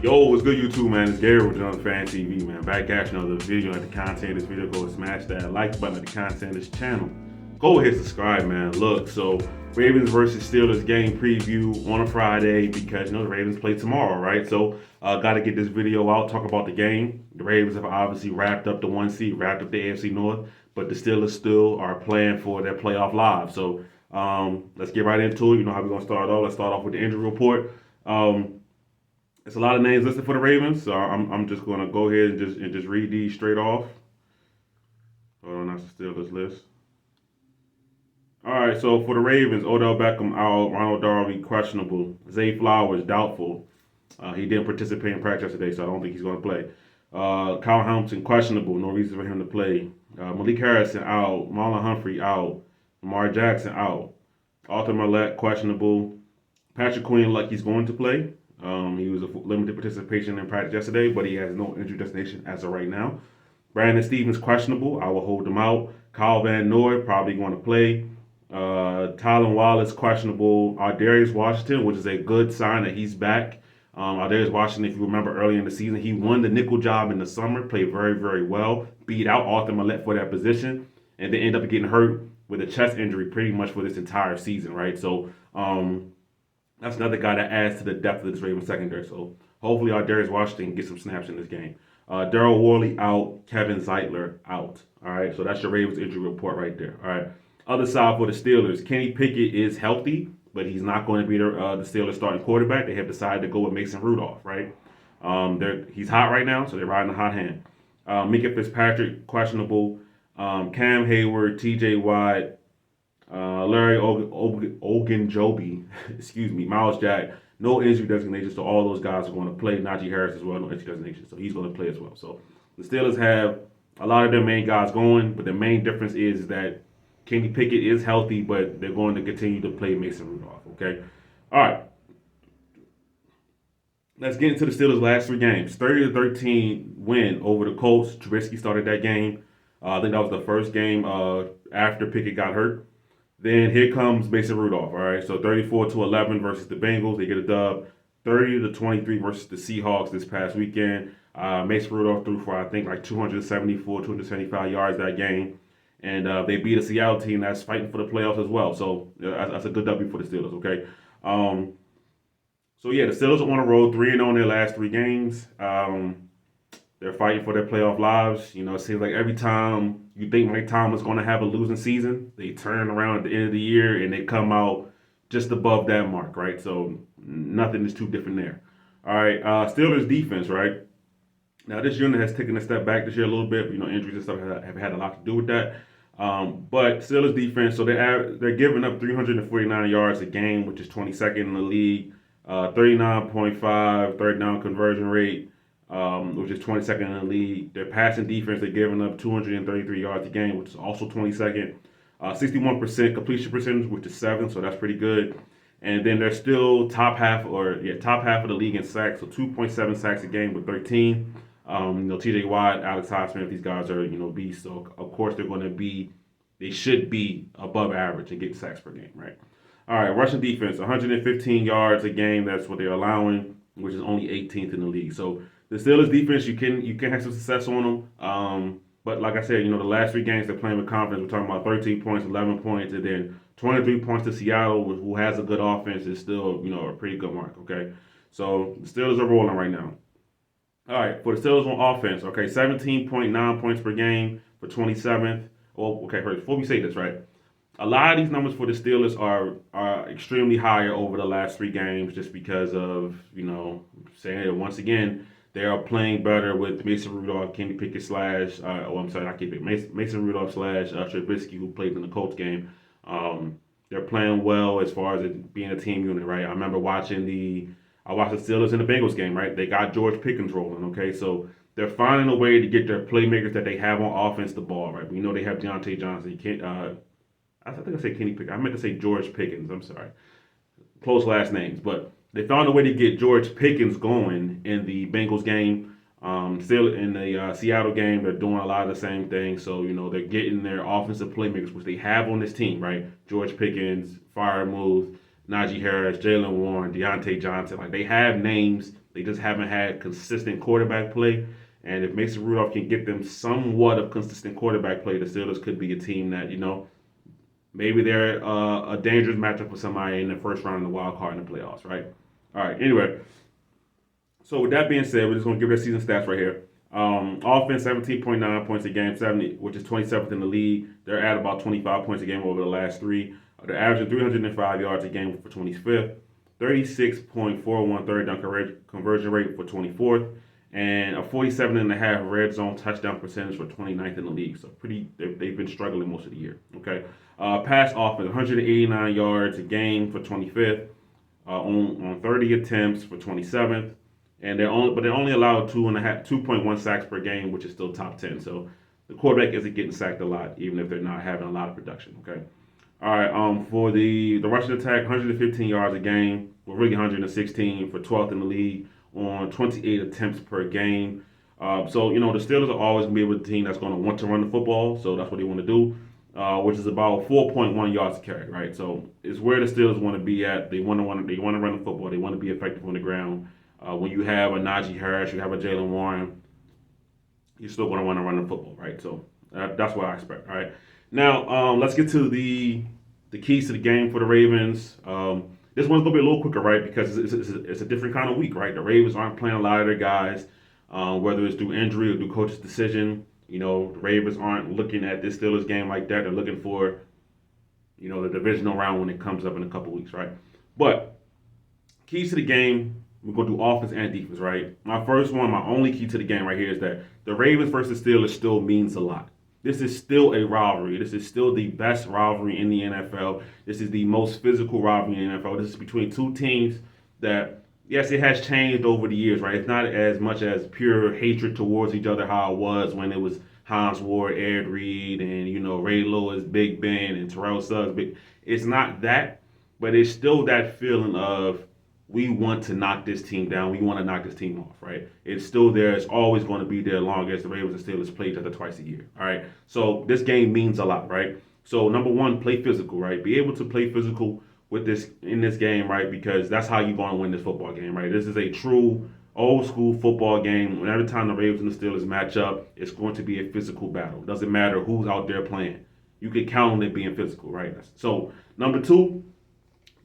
Yo, what's good, YouTube, man? It's Gary with John Fan TV, man. Back at you another video. At the content of this video, go smash that like button at the content of this channel. Go ahead, subscribe, man. Look, so Ravens versus Steelers game preview on a Friday because the Ravens play tomorrow, right? So got to get this video out, talk about the game. The Ravens have obviously wrapped up the 1 seed, wrapped up the AFC North, but the Steelers still are playing for their playoff live. So let's get right into it. You know how we're gonna start off. Let's start off with the injury report. It's a lot of names listed for the Ravens, so I'm just going to go ahead and just read these straight off. Hold on, that's the Steelers list. All right, so for the Ravens, Odell Beckham out, Ronald Darby questionable, Zay Flowers doubtful. He didn't participate in practice today, so I don't think he's going to play. Kyle Hamilton questionable, no reason for him to play. Malik Harrison out, Marlon Humphrey out, Lamar Jackson out, Arthur Millette questionable. Patrick Queen like he's going to play. He was a limited participation in practice yesterday, but he has no injury destination as of right now. Brandon Stevens questionable. I will hold him out. Kyle Van Noy probably going to play. Tylen Wallace questionable. Darius Washington, which is a good sign that he's back. Darius Washington, if you remember earlier in the season, he won the nickel job in the summer, played very, very well, beat out Arthur Millette for that position, and then ended up getting hurt with a chest injury pretty much for this entire season, right? So, that's another guy that adds to the depth of this Ravens secondary. So hopefully Darius Washington gets some snaps in this game. Daryl Worley out, Kevin Zeitler out. All right, so that's your Ravens injury report right there. All right, other side for the Steelers, Kenny Pickett is healthy, but he's not going to be the Steelers starting quarterback. They have decided to go with Mason Rudolph, right? He's hot right now, so they're riding the hot hand. Mika Fitzpatrick, questionable. Cam Hayward, TJ Watt, Larry Ogunjobi, excuse me, Miles Jack, no injury designation, so all those guys are going to play. Najee Harris as well, no injury designation, so he's going to play as well. So the Steelers have a lot of their main guys going, but the main difference is that Kenny Pickett is healthy, but they're going to continue to play Mason Rudolph, okay? All right. Let's get into the Steelers' last three games. 30-13 win over the Colts. Trubisky started that game. I think that was the first game after Pickett got hurt. Then here comes Mason Rudolph, all right? So 34-11 versus the Bengals. They get a dub. 30-23 versus the Seahawks this past weekend. Mason Rudolph threw for, I think, like 274, 275 yards that game. And they beat a Seattle team that's fighting for the playoffs as well. So that's a good W for the Steelers, okay? So, yeah, the Steelers are on a roll, 3-0 in their last three games. They're fighting for their playoff lives. You know, it seems like every time you think Mike Tomlin's going to have a losing season, they turn around at the end of the year and they come out just above that mark, right? So nothing is too different there. All right, Steelers defense, right? Now, this unit has taken a step back this year a little bit. You know, injuries and stuff have had a lot to do with that. But Steelers defense, so they're giving up 349 yards a game, which is 22nd in the league, 39.5 third down conversion rate, which is 22nd in the league. Their passing defense, they're giving up 233 yards a game, which is also 22nd. 61% completion percentage, which is 7th, so that's pretty good. And then they're still top half of the league in sacks, so 2.7 sacks a game with 13. TJ Watt, Alex Highsmith, these guys are, beasts. So of course they should be above average and get sacks per game, right? All right, Russian defense, 115 yards a game. That's what they're allowing, which is only 18th in the league. So the Steelers defense, you can have some success on them. But like I said, the last three games they're playing with confidence. We're talking about 13 points, 11 points, and then 23 points to Seattle, who has a good offense, is still, a pretty good mark, okay? So the Steelers are rolling right now. All right, for the Steelers on offense, okay, 17.9 points per game for 27th. Well, okay, first, before we say this, right, a lot of these numbers for the Steelers are extremely higher over the last three games just because of, saying it once again, they are playing better with Mason Rudolph, Kenny Pickett slash, Mason Rudolph slash Trubisky, who played in the Colts game. They're playing well as far as it being a team unit, right? I remember watching the Steelers in the Bengals game, right? They got George Pickens rolling, okay? So they're finding a way to get their playmakers that they have on offense the ball, right? We know they have Deontay Johnson. I think I said Kenny Pickens. I meant to say George Pickens. I'm sorry. Close last names. But they found a way to get George Pickens going in the Bengals game. Still in the Seattle game, they're doing a lot of the same things. So, they're getting their offensive playmakers, which they have on this team, right? George Pickens, Freiermuth, Najee Harris, Jalen Warren, Deontay Johnson. Like, they have names. They just haven't had consistent quarterback play. And if Mason Rudolph can get them somewhat of consistent quarterback play, the Steelers could be a team that, maybe they're a dangerous matchup for somebody in the first round of the wild card in the playoffs, right? All right, anyway. So with that being said, we're just going to give their season stats right here. Offense, 17.9 points a game, 70, which is 27th in the league. They're at about 25 points a game over the last three. They're averaging 305 yards a game for 25th, 36.41 third down conversion rate for 24th, and a 47.5 red zone touchdown percentage for 29th in the league. So they've been struggling most of the year. Okay, pass offense, 189 yards a game for 25th, on 30 attempts for 27th. And they're only allowed 2.1 sacks per game, which is still top 10. So the quarterback isn't getting sacked a lot, even if they're not having a lot of production. Okay. All right. For the rushing attack, 115 yards a game. Well, really 116 for 12th in the league on 28 attempts per game. So the Steelers are always gonna be a team that's going to want to run the football. So that's what they want to do, which is about 4.1 yards a carry. Right. So it's where the Steelers want to be at. They want to run the football. They want to be effective on the ground. When you have a Najee Harris, you have a Jalen Warren, you're still going to want to run the football, right? So that's what I expect. All right. Now let's get to the keys to the game for the Ravens. This one's going to be a little quicker, right? Because it's a different kind of week, right? The Ravens aren't playing a lot of their guys, whether it's through injury or through coach's decision. The Ravens aren't looking at this Steelers game like that. They're looking for, the divisional round when it comes up in a couple weeks, right? But keys to the game. We're going to do offense and defense, right? My only key to the game right here is that the Ravens versus Steelers still means a lot. This is still a rivalry. This is still the best rivalry in the NFL. This is the most physical rivalry in the NFL. This is between two teams that, yes, it has changed over the years, right? It's not as much as pure hatred towards each other how it was when it was Hans Ward, Ed Reed, and, Ray Lewis, Big Ben, and Terrell Suggs. It's not that, but it's still that feeling of, we want to knock this team down. We want to knock this team off, right? It's still there. It's always going to be there as long as the Ravens and Steelers play each other twice a year, all right? So this game means a lot, right? So number one, play physical, right? Be able to play physical in this game, right? Because that's how you're going to win this football game, right? This is a true old school football game. Whenever time the Ravens and the Steelers match up, it's going to be a physical battle. Doesn't matter who's out there playing. You can count on it being physical, right? So number two,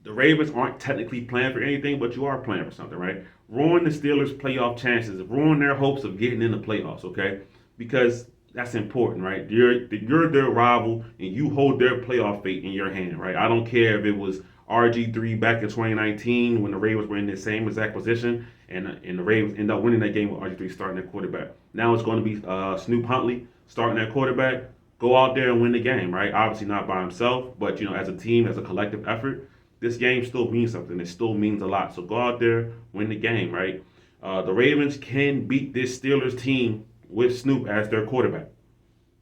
the Ravens aren't technically playing for anything, but you are playing for something, right? Ruin the Steelers' playoff chances. Ruin their hopes of getting in the playoffs, okay? Because that's important, right? You're their rival, and you hold their playoff fate in your hand, right? I don't care if it was RG3 back in 2019 when the Ravens were in the same exact position, and the Ravens end up winning that game with RG3 starting their quarterback. Now it's going to be Snoop Huntley starting that quarterback. Go out there and win the game, right? Obviously not by himself, but, as a team, as a collective effort, this game still means something. It still means a lot. So go out there, win the game, right? The Ravens can beat this Steelers team with Snoop as their quarterback.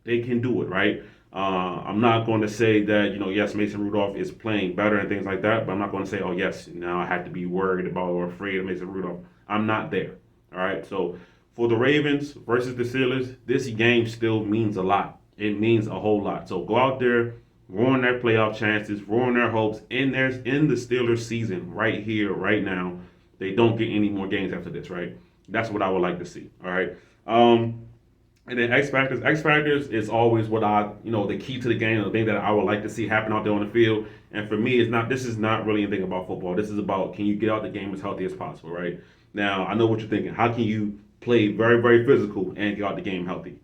They can do it, right? I'm not going to say that, yes, Mason Rudolph is playing better and things like that, but I'm not going to say, oh, yes, now I have to be worried about or afraid of Mason Rudolph. I'm not there, all right? So for the Ravens versus the Steelers, this game still means a lot. It means a whole lot. So go out there, ruin their playoff chances, ruin their hopes in the Steelers season right here, right now. They don't get any more games after this, right? That's what I would like to see, all right? And then XFactors. XFactors is always what the key to the game, the thing that I would like to see happen out there on the field. And for me, this is not really anything about football. This is about, can you get out the game as healthy as possible, right? Now, I know what you're thinking. How can you play very, very physical and get out the game healthy?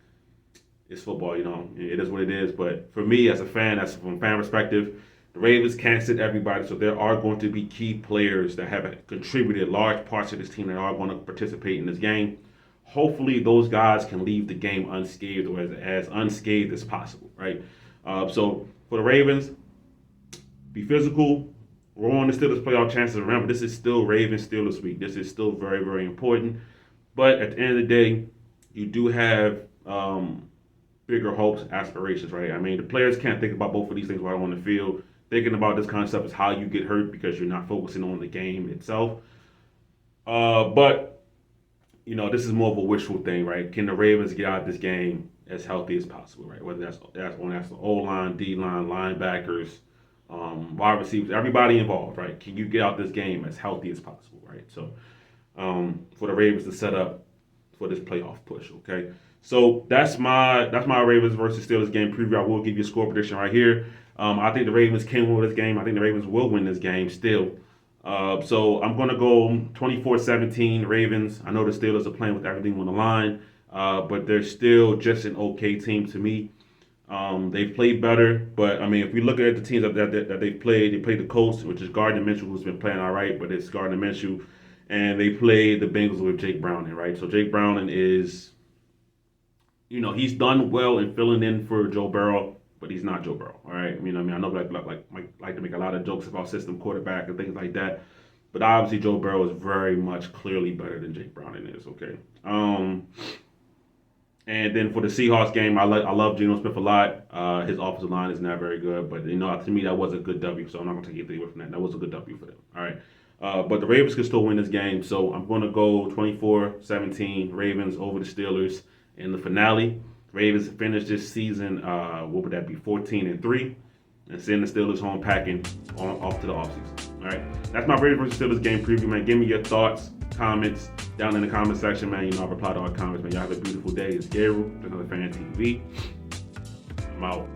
It's football, it is what it is. But for me, as a fan, that's from a fan perspective, the Ravens can't sit everybody. So there are going to be key players that have contributed large parts of this team that are going to participate in this game. Hopefully, those guys can leave the game unscathed or as unscathed as possible, right? So for the Ravens, be physical, ruin the Steelers' playoff chances. Remember, this is still Ravens Steelers week. This is still very, very important. But at the end of the day, you do have bigger hopes, aspirations, right? I mean, the players can't think about both of these things while on the field. Thinking about this kind of stuff is how you get hurt because you're not focusing on the game itself. But this is more of a wishful thing, right? Can the Ravens get out of this game as healthy as possible, right? Whether that's the O-line, D-line, linebackers, wide receivers, everybody involved, right? Can you get out this game as healthy as possible, right? So for the Ravens to set up for this playoff push, okay? So that's my Ravens versus Steelers game preview. I will give you a score prediction right here. I think the Ravens can win this game. I think the Ravens will win this game still. So I'm going to go 24-17 Ravens. I know the Steelers are playing with everything on the line, but they're still just an okay team to me. They've played better, but I mean, if we look at the teams that they've played, they played the Colts, which is Gardner Minshew, who's been playing all right, but it's Gardner Minshew, and they played the Bengals with Jake Browning, right? So Jake Browning is, he's done well in filling in for Joe Burrow, but he's not Joe Burrow, all right? I know like to make a lot of jokes about system quarterback and things like that, but obviously Joe Burrow is very much clearly better than Jake Browning is, okay? And then for the Seahawks game, I love Geno Smith a lot. His offensive line is not very good, but to me that was a good W. So I'm not gonna take anything away from that. That was a good W for them. All right, but the Ravens can still win this game. So I'm gonna go 24-17 Ravens over the Steelers in the finale. Ravens finished this season. What would that be? 14-3, and send the Steelers home packing off to the offseason. All right, that's my Ravens versus Steelers game preview, man. Give me your thoughts, comments down in the comment section, man. I reply to all comments, man. Y'all have a beautiful day. It's Gabriel, another Fan TV. I'm out.